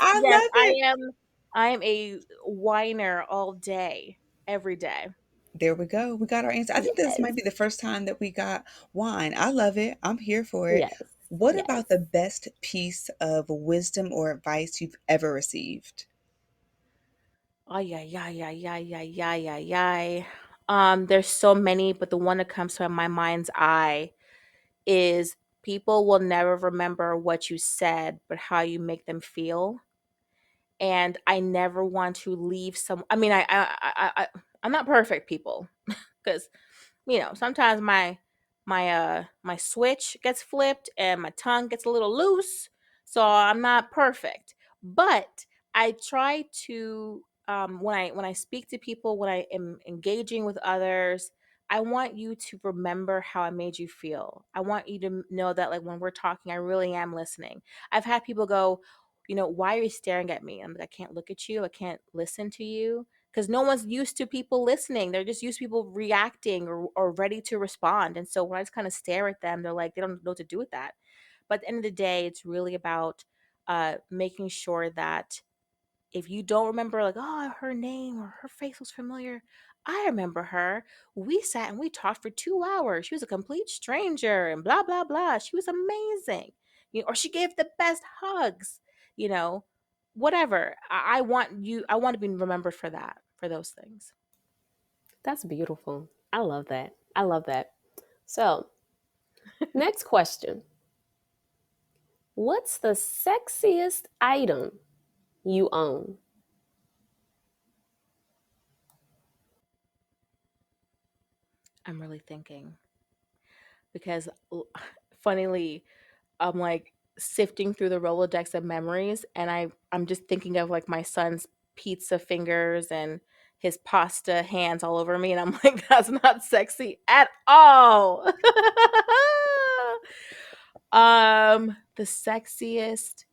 I Yes, love I it. am. I am a whiner all day, every day. There we go. We got our answer. I think this might Yes. be the first time that we got wine. I love it. I'm here for it. Yes. What about Yes. the best piece of wisdom or advice you've ever received? Ay, ay, ay, ay, ay, ay, ay, ay, ay. There's so many, but the one that comes to my mind's eye is people will never remember what you said, but how you make them feel. And I never want to leave some. I mean, I'm not perfect, people, because sometimes my switch gets flipped and my tongue gets a little loose, so I'm not perfect. But I try to, when I speak to people, when I am engaging with others, I want you to remember how I made you feel. I want you to know that, like, when we're talking, I really am listening. I've had people go, why are you staring at me? I'm like, I can't look at you, I can't listen to you, because no one's used to people listening. They're just used to people reacting, or ready to respond. And so when I just kind of stare at them, they're like, they don't know what to do with that. But at the end of the day, it's really about making sure that if you don't remember, like, oh, her name or her face was familiar, I remember her. We sat and we talked for 2 hours. She was a complete stranger and blah, blah, blah. She was amazing. Or she gave the best hugs, you know, whatever. I want to be remembered for that, for those things. That's beautiful. I love that. I love that. So, next question. What's the sexiest item you own? I'm really thinking because funnily, I'm like sifting through the Rolodex of memories, and I'm just thinking of like my son's pizza fingers and his pasta hands all over me, and I'm like, that's not sexy at all. The sexiest.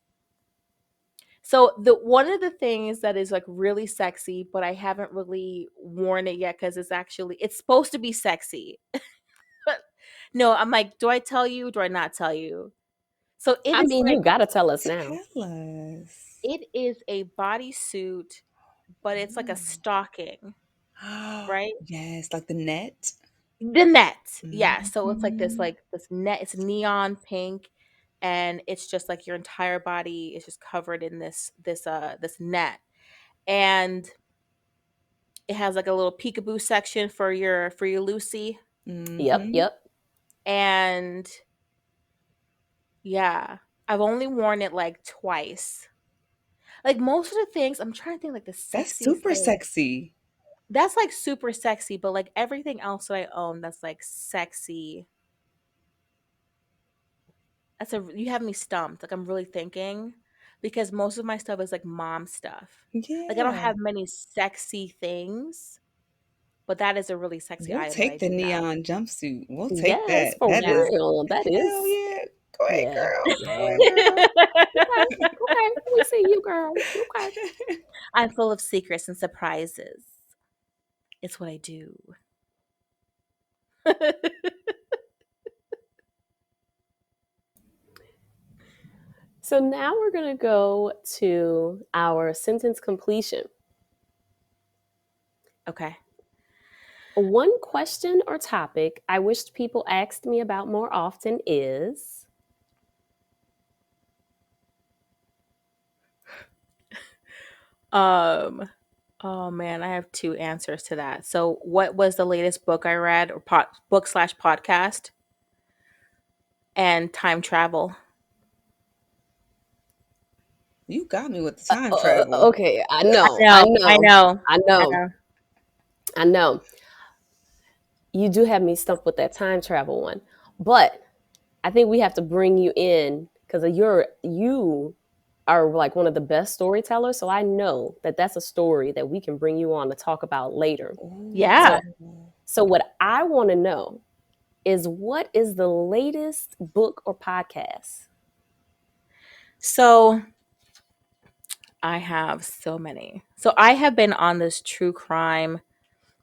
So the one of the things that is like really sexy, but I haven't really worn it yet because it's supposed to be sexy. But no, I'm like, do I tell you? Do I not tell you? So it I is mean, like you got to tell us now. Tell us. it is a bodysuit, but it's like a stocking, Oh. right? Yes, like the net. The net. Yeah. So it's like Mhm. this net, it's neon pink, and it's just like your entire body is just covered in this net. And it has like a little peekaboo section for your Lucy. Yep, Mhm. yep. And yeah, I've only worn it like twice. Like most of the things, I'm trying to think like the That's sexiest super thing. sexy. That's like super sexy, but like everything else that I own that's like sexy. You have me stumped. Like I'm really thinking because most of my stuff is like mom stuff. Like I don't Yeah. have many sexy things, but that is a really sexy We'll item that I take the do have. neon jumpsuit. We'll take Yes, that. for That Yeah. is real. That hell is. yeah. Go ahead, Yeah, girl. Go yeah. ahead, girl. Okay, okay. We see you, girl. Okay. I'm full of secrets and surprises. It's what I do. So now we're going to go to our sentence completion. Okay. One question or topic I wished people asked me about more often is. Um oh man, I have two answers to that. So what was the latest book I read, or book/podcast? And time travel. You got me with the time travel. Okay, I I know, I know, I know, know, I I know, know. I know. You do have me stumped with that time travel one, but I think we have to bring you in because you are like one of the best storytellers. So I know that that's a story that we can bring you on to talk about later. Yeah. So Ooh. so what I want to know is what is the latest book or podcast? So I have so many. So I have been on this true crime.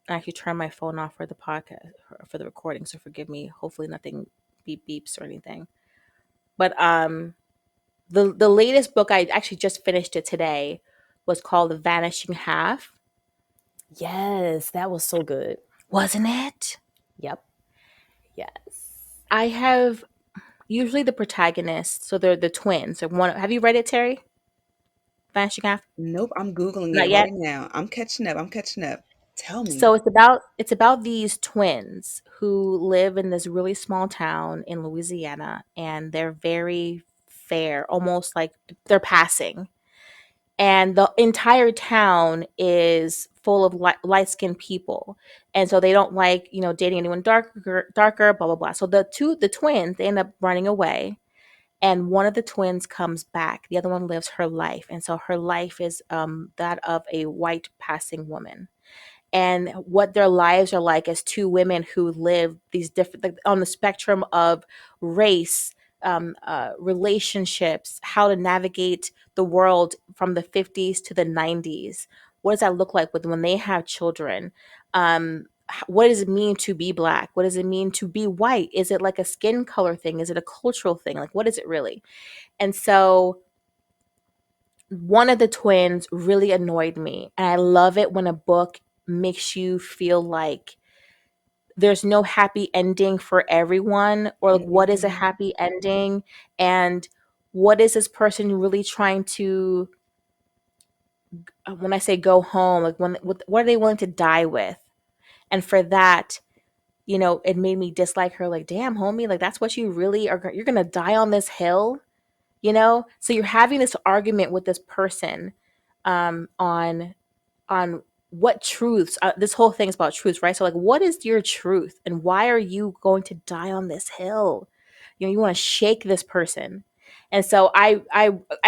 I actually turn my phone off for the podcast, for the recording, so forgive me. Hopefully nothing beeps or anything. But the latest book, I actually just finished it today, was called The Vanishing Half. Yes, that was so good. Wasn't it? Yep. Yes. I have usually the protagonist, so they're the twins. Or one, have you read it, Terry? Vanishing Half? Nope, I'm Googling it Not yet. right now. I'm catching up. I'm catching up. Tell me. So it's about these twins who live in this really small town in Louisiana, and they're very fair, almost like they're passing. And the entire town is full of light-skinned people, and so they don't like, dating anyone darker, blah blah blah. So the twins, they end up running away, and one of the twins comes back. The other one lives her life, and so her life is that of a white passing woman, and what their lives are like as two women who live these different, like, on the spectrum of race, relationships, how to navigate the world from the 50s to the 90s. What does that look like when they have children? What does it mean to be black? What does it mean to be white? Is it like a skin color thing? Is it a cultural thing? Like, what is it really? And so one of the twins really annoyed me. And I love it when a book makes you feel like there's no happy ending for everyone, or like, what is a Mhm. happy ending, and what is this person really trying to, when I say go home, like, what are they willing to die with? And for that, it made me dislike her. Like, damn, homie, like, that's what you really are. You're gonna die on this hill, so you're having this argument with this person, on what truths, this whole thing is about truths, right? So, like, what is your truth, and why are you going to die on this hill? You want to shake this person. And so I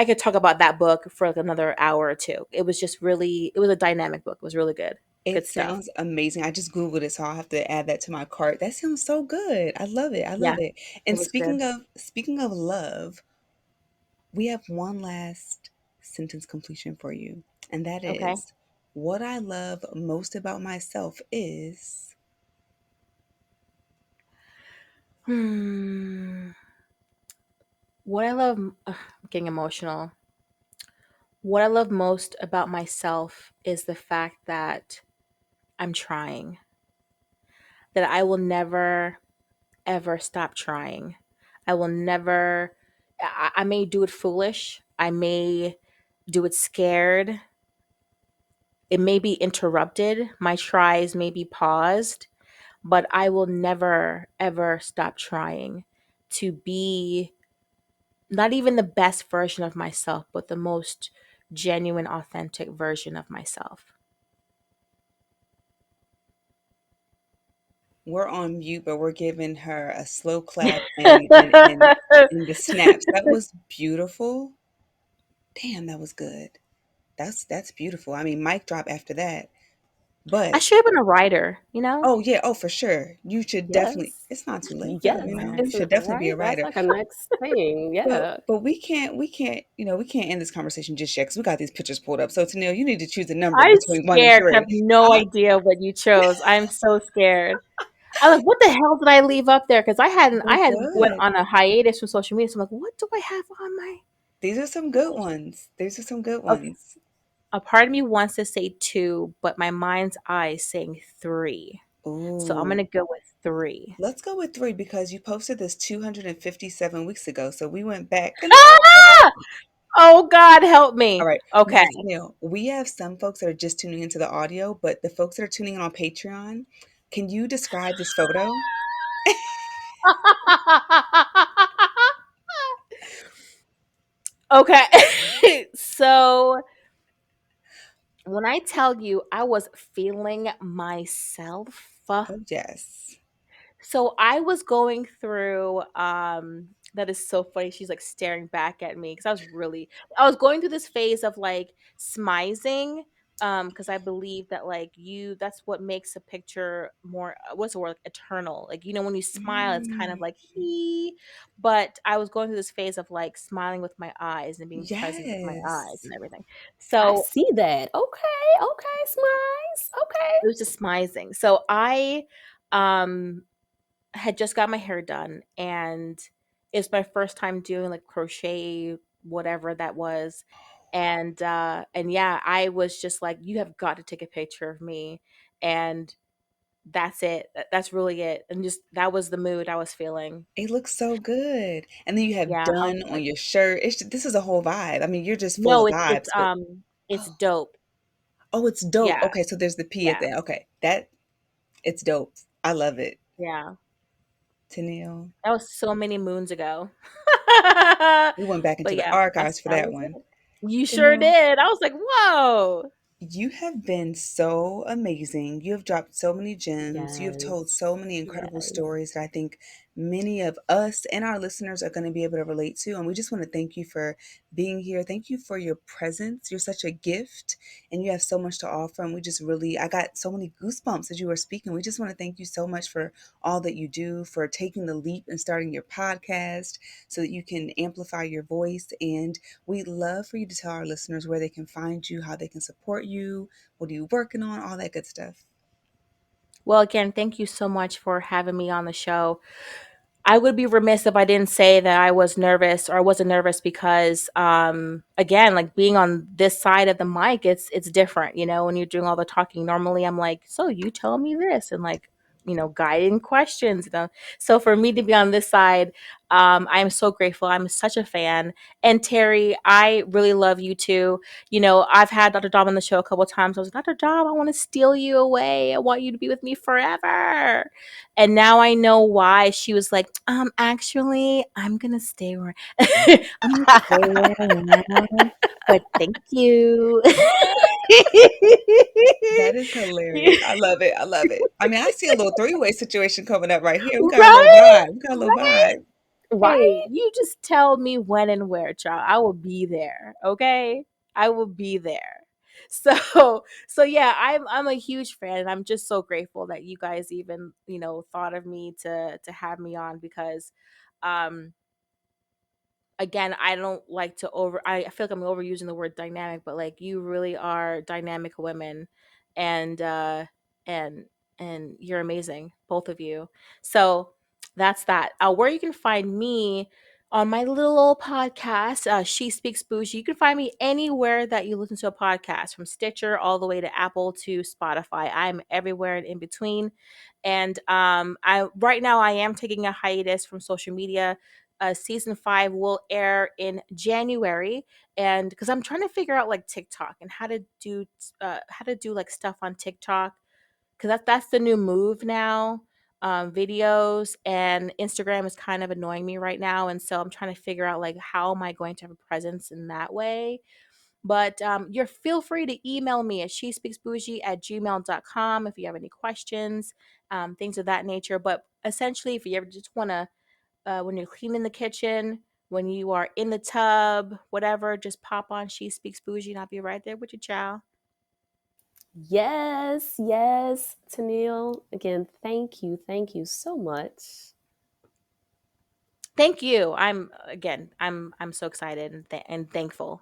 could talk about that book for like another hour or two. It was a dynamic book. It was really good. It Good stuff. sounds amazing. I just Googled it, so I'll have to add that to my cart. That sounds so good. I love it. I Yeah, love it. it And was good. speaking of love, we have one last sentence completion for you. And that Okay. is, what I love most about myself is. Hmm. What I love, I'm getting emotional. What I love most about myself is the fact that I'm trying, that I will never ever stop trying. I will never, I may do it foolish. I may do it scared. It may be interrupted. My tries may be paused, but I will never ever stop trying to be not even the best version of myself, but the most genuine, authentic version of myself. We're on mute, but we're giving her a slow clap and the snaps. That was beautiful. Damn, that was good. That's beautiful. I mean, mic drop after that. I But should have been a writer. oh yeah, oh for sure. You should definitely. Yes. It's not too late. Yes. You It's should not, definitely be right. a That's writer. like a next thing. Yeah. But we can't we can't end this conversation just yet because we got these pictures pulled up. So Tanil, you need to choose a number I'm between one and scared. I have three. no I idea what you chose. I'm so scared. I was like, what the hell did I leave up there? Because I We're had went good. on a hiatus from social media. So I'm like, what do I have on my These are some good ones. These are some good Okay. ones. A part of me wants to say two, but my mind's eye is saying three. So I'm Ooh. gonna go with three. Let's go with three because you posted this 257 weeks ago. So we went back. And Ah! Oh God, help all me. right. Okay. Now, Neil, we have some folks that are just tuning into the audio, but the folks that are tuning in on Patreon, can you describe this photo? Okay. So when I tell you I was feeling myself, Oh, yes. so I was going through that is so funny. She's like staring back at me because I was going through this phase of like smizing, because I believe that like that's what makes a picture more, what's the word, like, eternal. Like, when you smile it's kind of Mm, like he, but I was going through this phase of like smiling with my eyes and being present with my eyes yes. and everything. I So see that. Okay. Okay. Smiles. Okay. it was just smizing. So I um had just got my hair done, and it's my first time doing like crochet, whatever that was. And yeah, I was just like, you have got to take a picture of me. And that's it. That's really it. And just that was the mood I was feeling. It looks so good. And then you have Yeah, I was done on like, your shirt. This is a whole vibe. I mean, you're just full no, of it's vibes, but it's dope. Oh, it's dope. Yeah, Okay, so there's the P at yeah, the okay. That it's dope. I love it. yeah. Tennielle. That was so many moons ago. We went back into But the yeah, archives for that that was one. it. You sure Tennielle, did. I was like, whoa. you have been so amazing. You have dropped so many gems. You have told so Yes. many incredible Yes. stories that I think many of us and our listeners are going to be able to relate to. And we just want to thank you for being here. Thank you for your presence. You're such a gift and you have so much to offer. And we just really, I got so many goosebumps as you were speaking. We just want to thank you so much for all that you do, for taking the leap and starting your podcast so that you can amplify your voice. And we'd love for you to tell our listeners where they can find you, how they can support you, what are you working on, all that good stuff. Well, again, thank you so much for having me on the show. I would be remiss if I didn't say that I was nervous or I wasn't nervous because again, like being on this side of the mic, it's different, you know, when you're doing all the talking. Normally I'm like, so you tell me this and like, you know, guiding questions. You know? So for me to be on this side, I'm so grateful. I'm such a fan. And Terri, I really love you too. You know, I've had Dr. Dom on the show a couple of times. I was like, Dr. Dom, I want to steal you away. I want you to be with me forever. And now I know why she was like, actually, I'm gonna stay where I'm gonna stay where I am. But thank you. That is hilarious. I love it. I love it. I mean, I see a little three-way situation coming up right here. We got a little Right? vibe. We got a little Right? vibe. Hey, Right? you just tell me when and where, child. I will be there. Okay? I will be there. So yeah, I'm a huge fan and I'm just so grateful that you guys even, you know, thought of me to have me on because um again, I don't like to I feel like I'm overusing the word dynamic, but like you really are dynamic women and and and you're amazing, both of you. So that's that. Where you can find me on my little old podcast, She Speaks Bougie. You can find me anywhere that you listen to a podcast, from Stitcher all the way to Apple to Spotify. I'm everywhere and in between. And I right now I am taking a hiatus from social media. Season 5 will air in January, and because I'm trying to figure out like TikTok and how to do like stuff on TikTok, because that's the new move now. Videos and Instagram is kind of annoying me right now, and so I'm trying to figure out like how am I going to have a presence in that way. But you're feel free to email me at shespeaksbougie@gmail.com if you have any questions, things of that nature. But essentially, if you ever just want to when you're cleaning the kitchen, when you are in the tub, whatever, just pop on She Speaks Bougie and I'll be right there with you, child. Yes. Yes. Tennielle, again, thank you. Thank you so much. Thank you. I'm so excited and thankful.